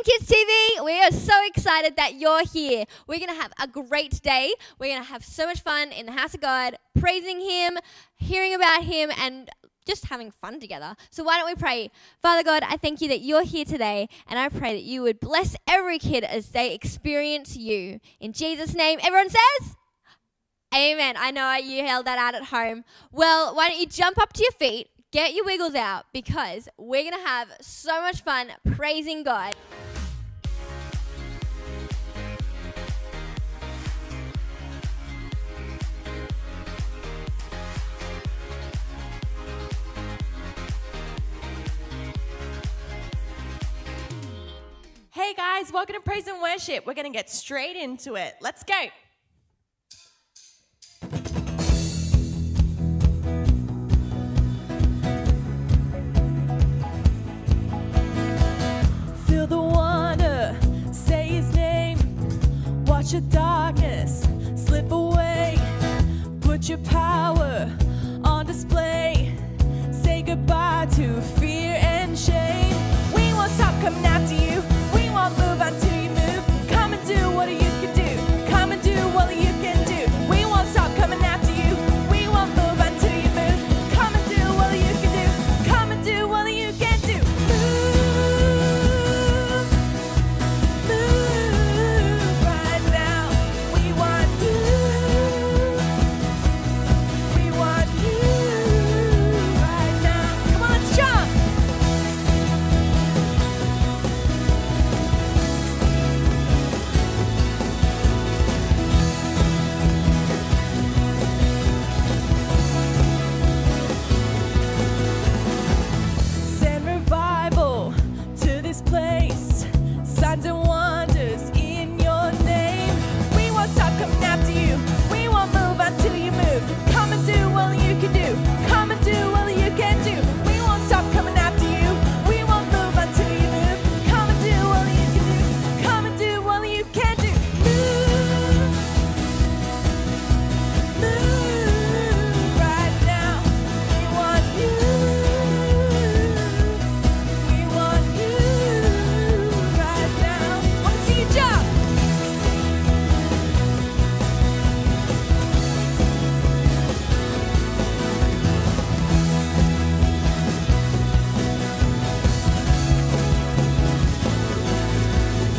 Kids TV. We are so excited that you're here. We're going to have a great day. We're going to have so much fun in the house of God, praising Him, hearing about Him, and just having fun together. So why don't we pray? Father God, I thank you that you're here today, and I pray that you would bless every kid as they experience you. In Jesus' name, everyone says, amen. I know you held that out at home. Well, why don't you jump up to your feet, get your wiggles out, because we're going to have so much fun praising God. Hey guys, welcome to Praise and Worship. We're going to get straight into it. Let's go. Feel the wonder, say His name. Watch the darkness slip away. Put your power on display. Say goodbye to fear and shame. We won't stop coming after you. We won't move until you move. Come and do what you can do. Come and do what you can do. We won't stop coming after you. We won't move until you move. Come and do what you can do. Come and do what you can do. Move right now. We want you. We want you right now. Come on, let's jump. Send revival to this place. Signs and wonders in your name. We won't stop coming after you. We won't move until you move. Come and do what you can do. Come and do what you can do. We won't stop coming after you. We won't move until you move. Come and do what you can do. Come and do what you can do. Move right now. We want you. We want you right now. Wanna see you jump?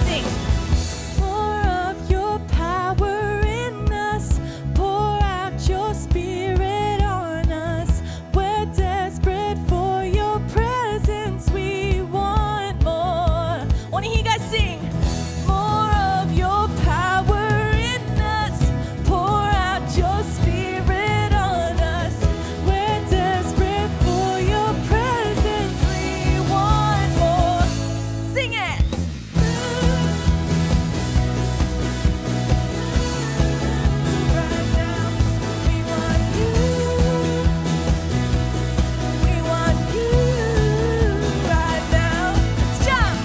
Sing. Pour of your power in us. Pour out your spirit on us. We're desperate for your presence. We want more. Wanna hear you guys sing? More of your power in us. Pour out your spirit on us. We're desperate for your presence. We want more. Sing it. Right now, we want you. We want you right now. Let's jump.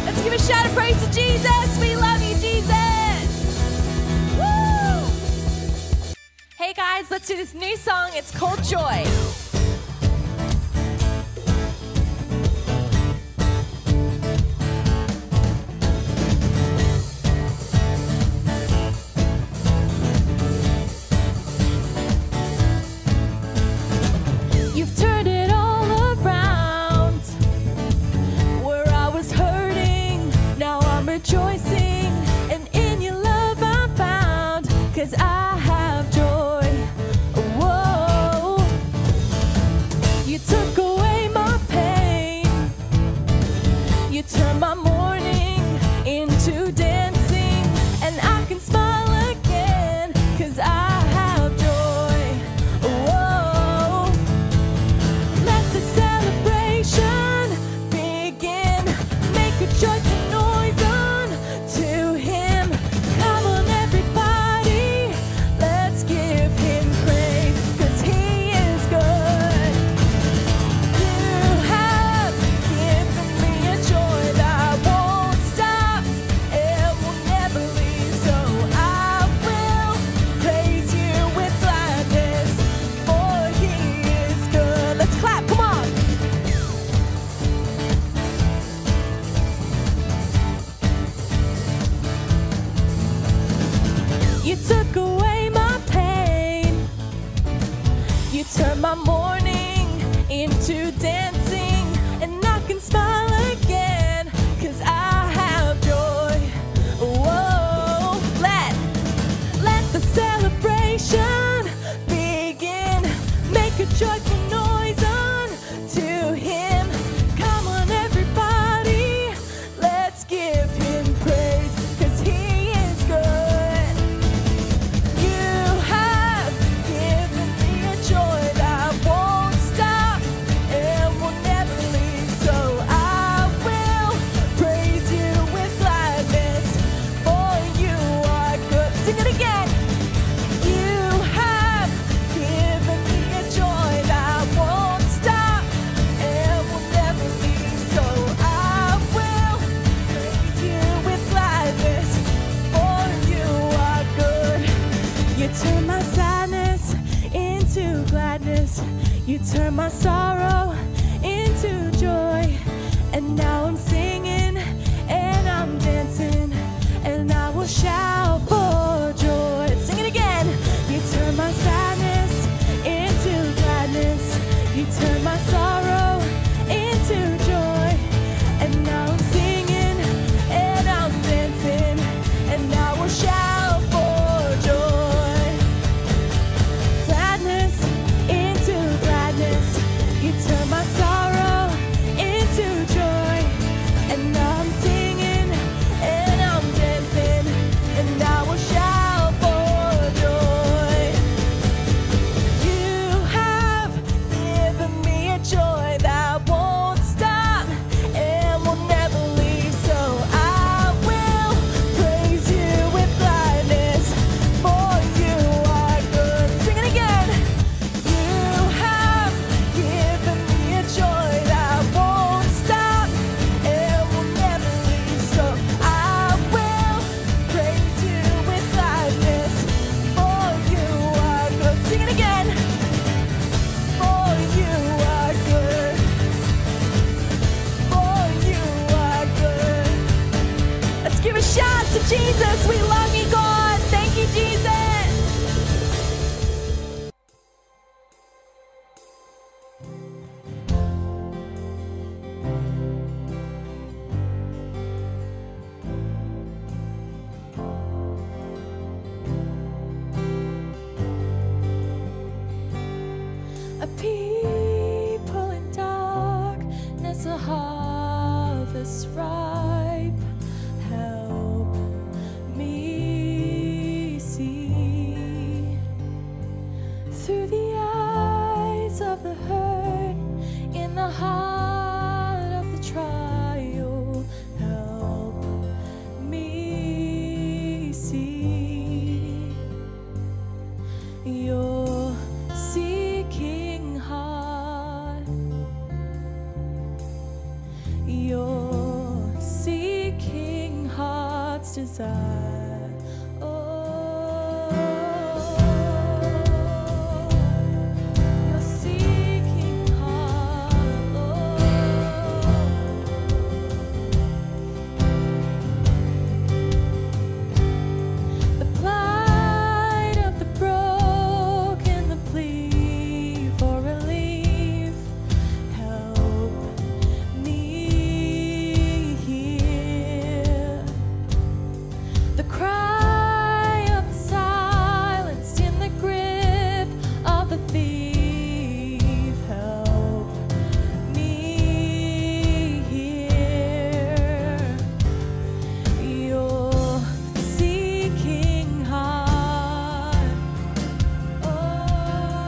Let's give a shout of praise to Jesus. We love you, Jesus. Woo! Hey guys, let's do this new song. It's called Joy. You've turned it all around. Where I was hurting, now I'm rejoicing. And in your love I'm found, 'cause I have joy. Whoa. desire. Oh, your seeking heart. The plight of the broken, the plea for relief. Help me here. The cry of the silence in the grip of the thief. Help me here. Your seeking heart. Oh,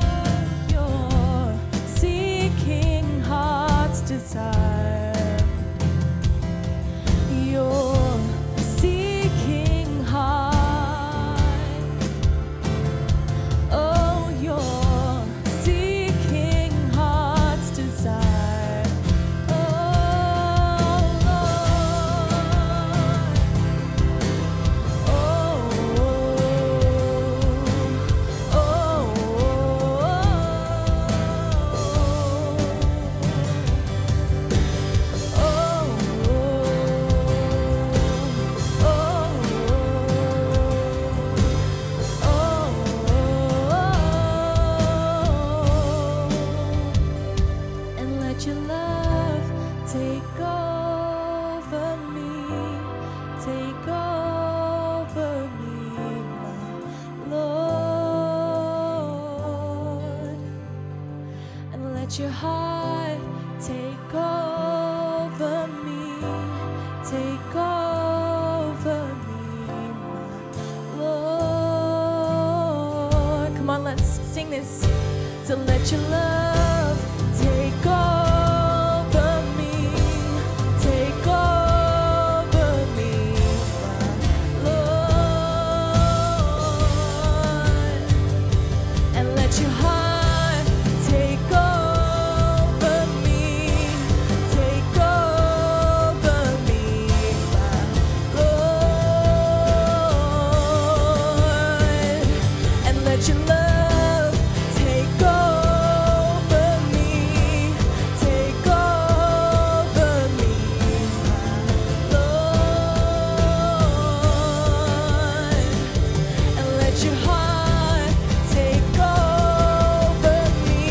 your seeking heart's desire. Your seeking heart. Oh, your seeking heart's desire. Oh, and let your love take over me, take over me, my Lord, and let your heart take over me, take over me, my Lord. Come on, let's sing this. So let your love take over me, take over me, my Lord, and let your heart take over me, take over me, my Lord, and let your love take over me, take over me, my Lord, and let your heart take over me,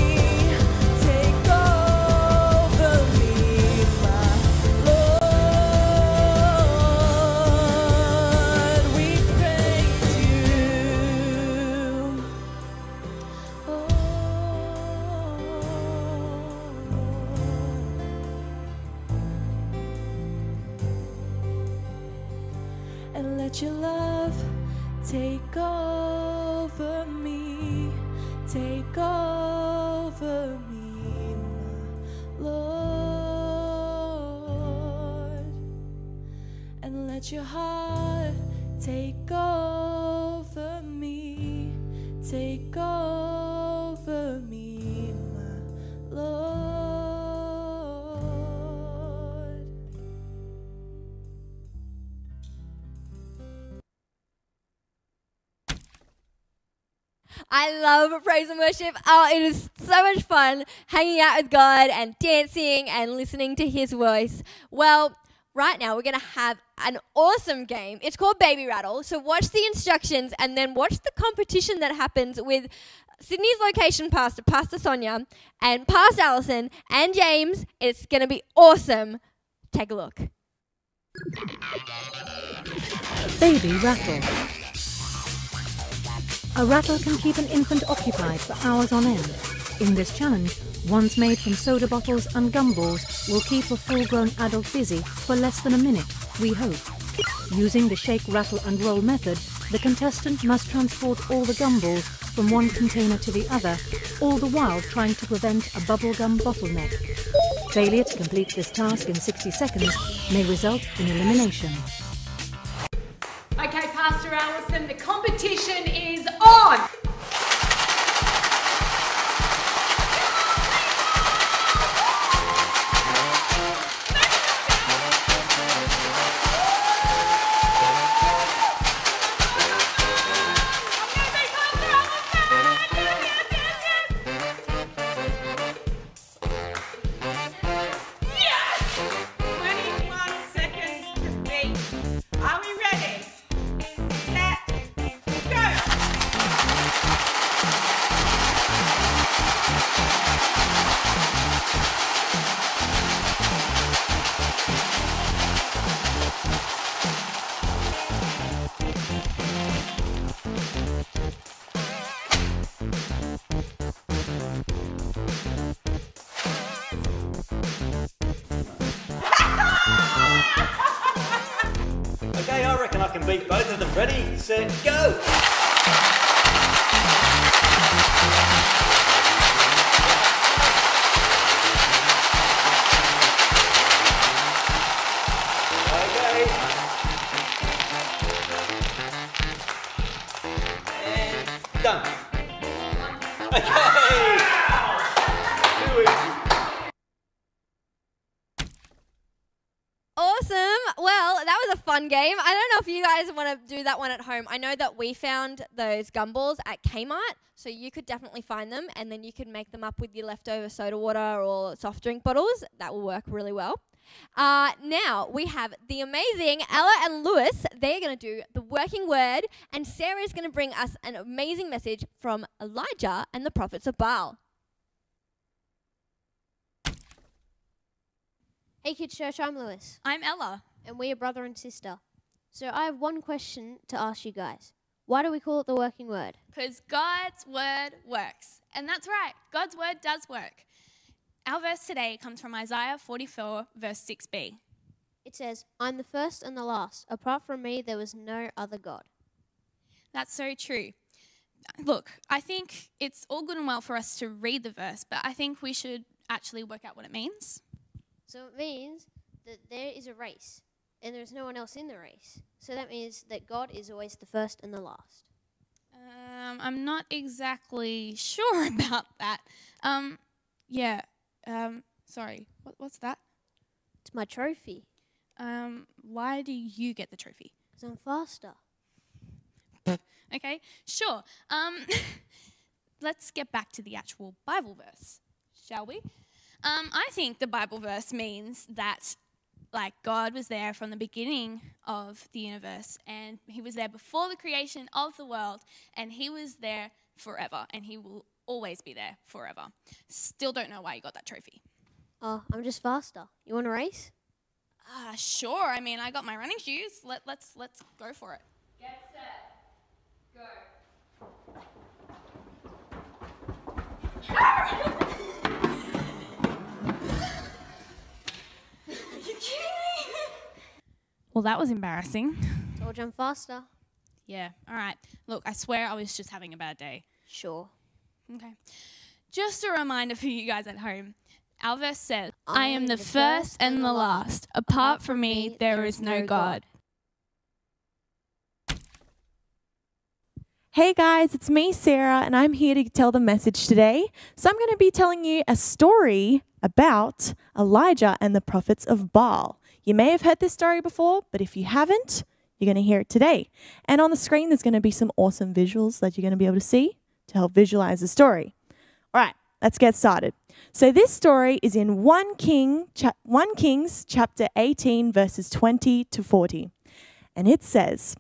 take over me, my Lord. We praise you. And let your love take over me, take over me, my Lord, and let your heart take over me, take over me, my Lord. I love praise and worship. Oh, it is so much fun hanging out with God and dancing and listening to His voice. Well, right now we're going to have an awesome game. It's called Baby Rattle. So watch the instructions and then watch the competition that happens with Sydney's location pastor, Pastor Sonia, and Pastor Allison and James. It's going to be awesome. Take a look. Baby rattle. A rattle can keep an infant occupied for hours on end. In this challenge, ones made from soda bottles and gumballs will keep a full-grown adult busy for less than a minute, we hope. Using the shake, rattle and roll method, the contestant must transport all the gumballs from one container to the other, all the while trying to prevent a bubblegum bottleneck. Failure to complete this task in 60 seconds may result in elimination. Okay, Pastor Allison, the competition is on! can beat both of them. Ready, set, go! Okay. And done. Okay. Too easy. Awesome. Well, that was a fun game. I don't know if you guys want to do that one at home. I know that we found those gumballs at Kmart, so you could definitely find them, and then you could make them up with your leftover soda water or soft drink bottles. That will work really well. Now, we have the amazing Ella and Lewis. They're going to do the working word, and Sarah is going to bring us an amazing message from Elijah and the prophets of Baal. Hey Kids Church, I'm Lewis, I'm Ella. and we're brother and sister. So I have one question to ask you guys. Why do we call it the working word? Because God's word works. And that's right, God's word does work. Our verse today comes from Isaiah 44, verse 6b. It says, I'm the first and the last. Apart from me, there was no other God. That's so true. Look, I think it's all good and well for us to read the verse, but I think we should actually work out what it means. So it means that there is a race, and there's no one else in the race. So that means that God is always the first and the last. I'm not exactly sure about that. Sorry, what's that? It's my trophy, Why do you get the trophy? because I'm faster. Okay, sure. Let's get back to the actual Bible verse, shall we? I think the Bible verse means that, like, God was there from the beginning of the universe, and he was there before the creation of the world, and he was there forever, and he will always be there forever. Still don't know why you got that trophy. Oh, I'm just faster. You want to race? Sure. I mean, I got my running shoes. Let's go for it. Get set. Go. Well, that was embarrassing. Told you I'm faster. Yeah, all right. Look, I swear I was just having a bad day. Sure. Okay. Just a reminder for you guys at home. Our verse says, I am the first and the last. Apart from me, there is no God. Hey guys, it's me, Sarah, and I'm here to tell the message today. So I'm going to be telling you a story about Elijah and the prophets of Baal. You may have heard this story before, but if you haven't, you're going to hear it today. And on the screen, there's going to be some awesome visuals that you're going to be able to see to help visualize the story. All right, let's get started. So this story is in 1 Kings chapter 18, verses 20 to 40. And it says,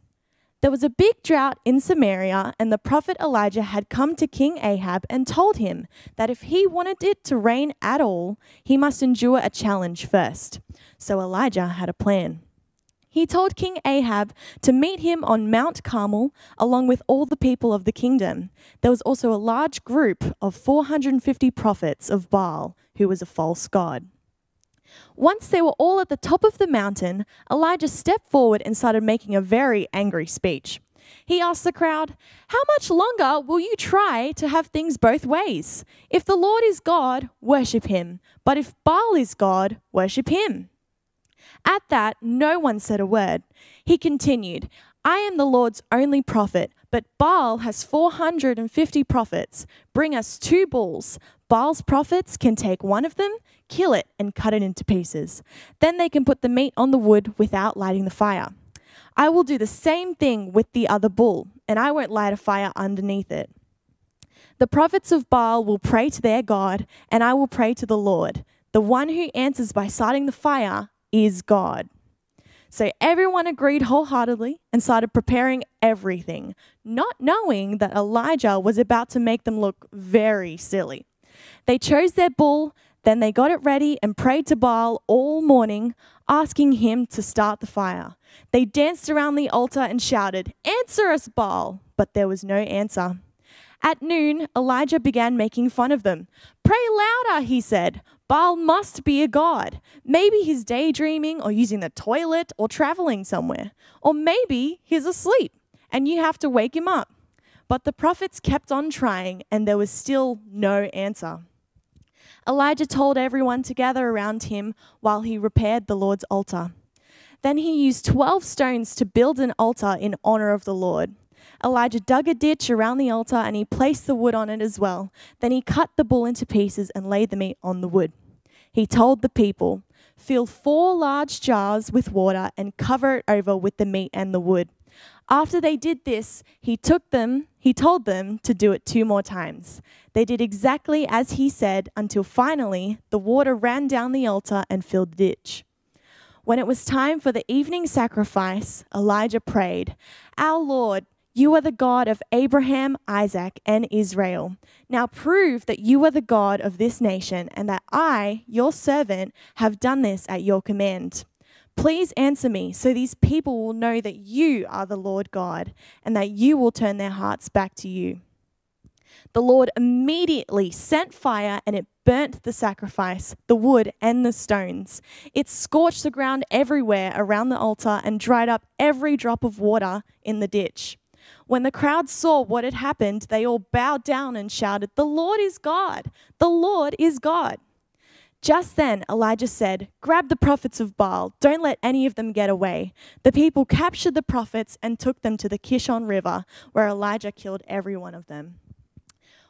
there was a big drought in Samaria, and the prophet Elijah had come to King Ahab and told him that if he wanted it to rain at all, he must endure a challenge first. So Elijah had a plan. He told King Ahab to meet him on Mount Carmel along with all the people of the kingdom. There was also a large group of 450 prophets of Baal, who was a false god. Once they were all at the top of the mountain, Elijah stepped forward and started making a very angry speech. He asked the crowd, how much longer will you try to have things both ways? If the Lord is God, worship him. But if Baal is God, worship him. At that, no one said a word. He continued, I am the Lord's only prophet, but Baal has 450 prophets. Bring us 2 bulls. Baal's prophets can take one of them, kill it, and cut it into pieces. Then they can put the meat on the wood without lighting the fire. I will do the same thing with the other bull, and I won't light a fire underneath it. The prophets of Baal will pray to their God, and I will pray to the Lord. The one who answers by starting the fire is God. So everyone agreed wholeheartedly and started preparing everything, not knowing that Elijah was about to make them look very silly. They chose their bull, then they got it ready and prayed to Baal all morning, asking him to start the fire. They danced around the altar and shouted, "Answer us, Baal!" But there was no answer. At noon, Elijah began making fun of them. "Pray louder," he said. Baal must be a god. Maybe he's daydreaming or using the toilet or traveling somewhere. Or maybe he's asleep and you have to wake him up. But the prophets kept on trying and there was still no answer. Elijah told everyone to gather around him while he repaired the Lord's altar. Then he used 12 stones to build an altar in honor of the Lord. Elijah dug a ditch around the altar and he placed the wood on it as well. Then he cut the bull into pieces and laid the meat on the wood. He told the people, "Fill 4 large jars with water and cover it over with the meat and the wood." After they did this, he told them to do it 2 more times. They did exactly as he said until finally the water ran down the altar and filled the ditch. When it was time for the evening sacrifice, Elijah prayed, "Our Lord, you are the God of Abraham, Isaac, and Israel. Now prove that you are the God of this nation and that I, your servant, have done this at your command. Please answer me so these people will know that you are the Lord God and that you will turn their hearts back to you." The Lord immediately sent fire and it burnt the sacrifice, the wood, and the stones. It scorched the ground everywhere around the altar and dried up every drop of water in the ditch. When the crowd saw what had happened, they all bowed down and shouted, "The Lord is God! The Lord is God!" Just then, Elijah said, "Grab the prophets of Baal. Don't let any of them get away." The people captured the prophets and took them to the Kishon River, where Elijah killed every one of them.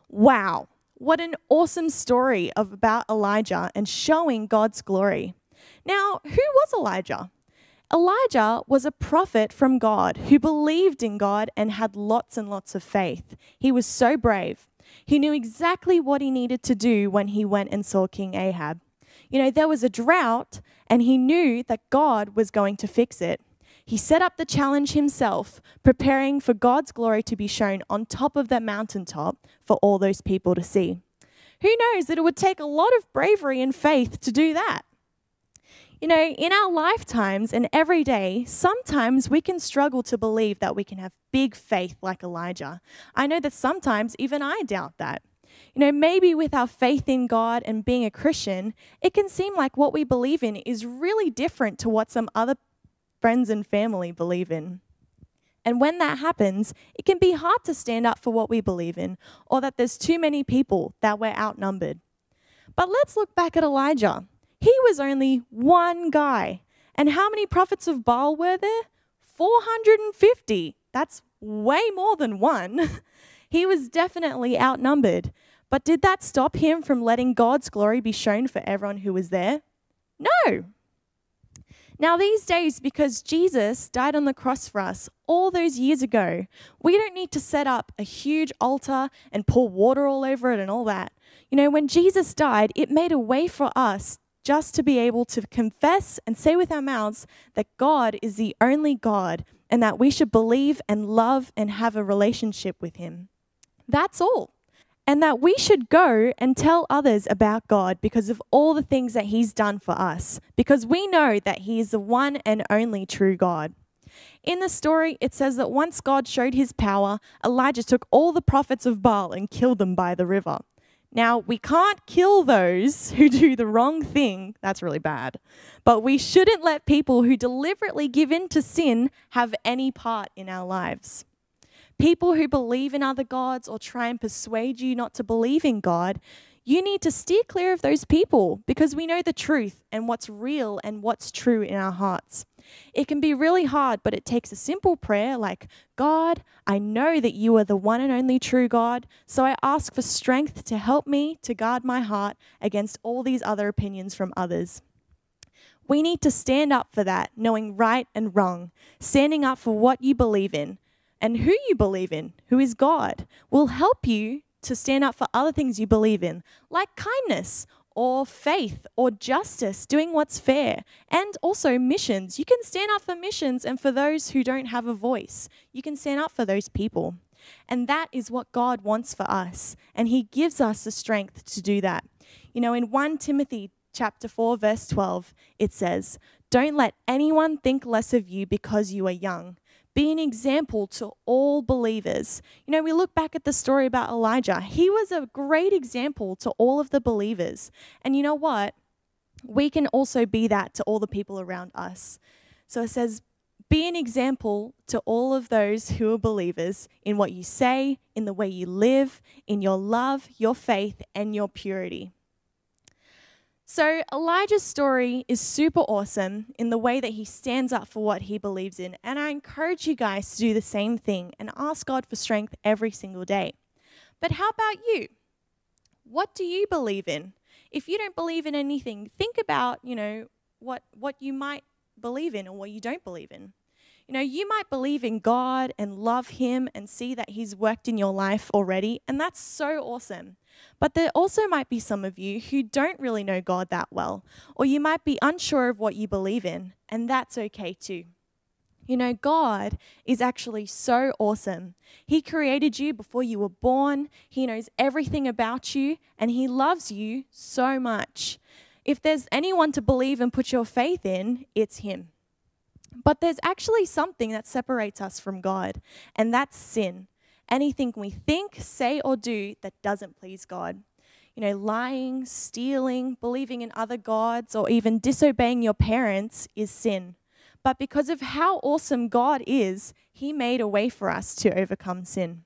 Wow, what an awesome story about Elijah and showing God's glory. Now, who was Elijah? Elijah was a prophet from God who believed in God and had lots and lots of faith. He was so brave. He knew exactly what he needed to do when he went and saw King Ahab. You know, there was a drought and he knew that God was going to fix it. He set up the challenge himself, preparing for God's glory to be shown on top of that mountaintop for all those people to see. Who knows that it would take a lot of bravery and faith to do that? You know, in our lifetimes and every day, sometimes we can struggle to believe that we can have big faith like Elijah. I know that sometimes even I doubt that. You know, maybe with our faith in God and being a Christian, it can seem like what we believe in is really different to what some other friends and family believe in. And when that happens, it can be hard to stand up for what we believe in, or that there's too many people that we're outnumbered. But let's look back at Elijah. He was only one guy. And how many prophets of Baal were there? 450. That's way more than one. He was definitely outnumbered. But did that stop him from letting God's glory be shown for everyone who was there? No. Now these days, because Jesus died on the cross for us all those years ago, we don't need to set up a huge altar and pour water all over it and all that. You know, when Jesus died, it made a way for us just to be able to confess and say with our mouths that God is the only God and that we should believe and love and have a relationship with him. That's all. And that we should go and tell others about God because of all the things that he's done for us, because we know that he is the one and only true God. In the story, it says that once God showed his power, Elijah took all the prophets of Baal and killed them by the river. Now, we can't kill those who do the wrong thing. That's really bad. But we shouldn't let people who deliberately give in to sin have any part in our lives. People who believe in other gods or try and persuade you not to believe in God, you need to steer clear of those people because we know the truth and what's real and what's true in our hearts. It can be really hard, but it takes a simple prayer like, "God, I know that you are the one and only true God, so I ask for strength to help me to guard my heart against all these other opinions from others." We need to stand up for that, knowing right and wrong, standing up for what you believe in and who you believe in, who is God, will help you to stand up for other things you believe in, like kindness or faith or justice, doing what's fair, and also missions. You can stand up for missions and for those who don't have a voice. You can stand up for those people. And that is what God wants for us, and he gives us the strength to do that. You know, in 1 Timothy chapter 4, verse 12, it says, "Don't let anyone think less of you because you are young. be an example to all believers. You know, we look back at the story about Elijah. He was a great example to all of the believers. And you know what? We can also be that to all the people around us. So it says, be an example to all of those who are believers in what you say, in the way you live, in your love, your faith, and your purity. So Elijah's story is super awesome in the way that he stands up for what he believes in. And I encourage you guys to do the same thing and ask God for strength every single day. But how about you? What do you believe in? If you don't believe in anything, think about, what you might believe in or what you don't believe in. You might believe in God and love him and see that he's worked in your life already, and that's so awesome. But there also might be some of you who don't really know God that well, or you might be unsure of what you believe in, and that's okay too. God is actually so awesome. He created you before you were born. He knows everything about you, and he loves you so much. If there's anyone to believe and put your faith in, it's him. But there's actually something that separates us from God, and that's sin. Anything we think, say, or do that doesn't please God. Lying, stealing, believing in other gods, or even disobeying your parents is sin. But because of how awesome God is, he made a way for us to overcome sin.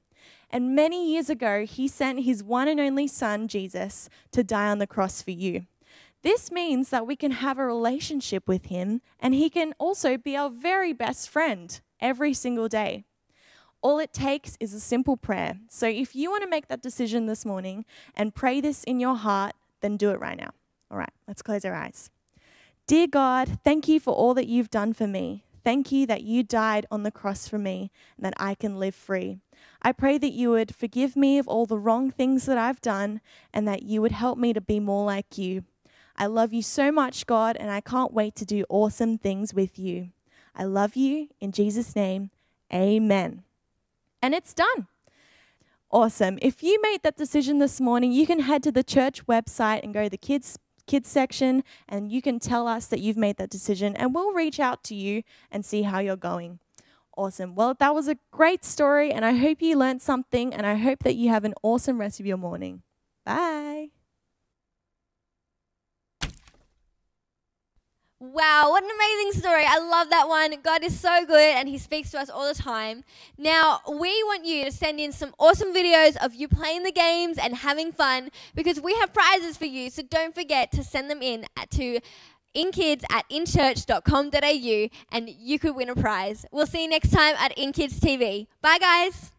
And many years ago, he sent his one and only son, Jesus, to die on the cross for you. This means that we can have a relationship with him, and he can also be our very best friend every single day. All it takes is a simple prayer. So if you want to make that decision this morning and pray this in your heart, then do it right now. All right, let's close our eyes. Dear God, thank you for all that you've done for me. Thank you that you died on the cross for me and that I can live free. I pray that you would forgive me of all the wrong things that I've done and that you would help me to be more like you. I love you so much, God, and I can't wait to do awesome things with you. I love you. In Jesus' name, amen. And it's done. Awesome. If you made that decision this morning, you can head to the church website and go to the kids section, and you can tell us that you've made that decision, and we'll reach out to you and see how you're going. Awesome. Well, that was a great story, and I hope you learned something, and I hope that you have an awesome rest of your morning. Bye. Wow, what an amazing story. I love that one. God is so good and he speaks to us all the time. Now, we want you to send in some awesome videos of you playing the games and having fun because we have prizes for you. So don't forget to send them in to inkids@inchurch.com.au and you could win a prize. We'll see you next time at InKids TV. Bye, guys.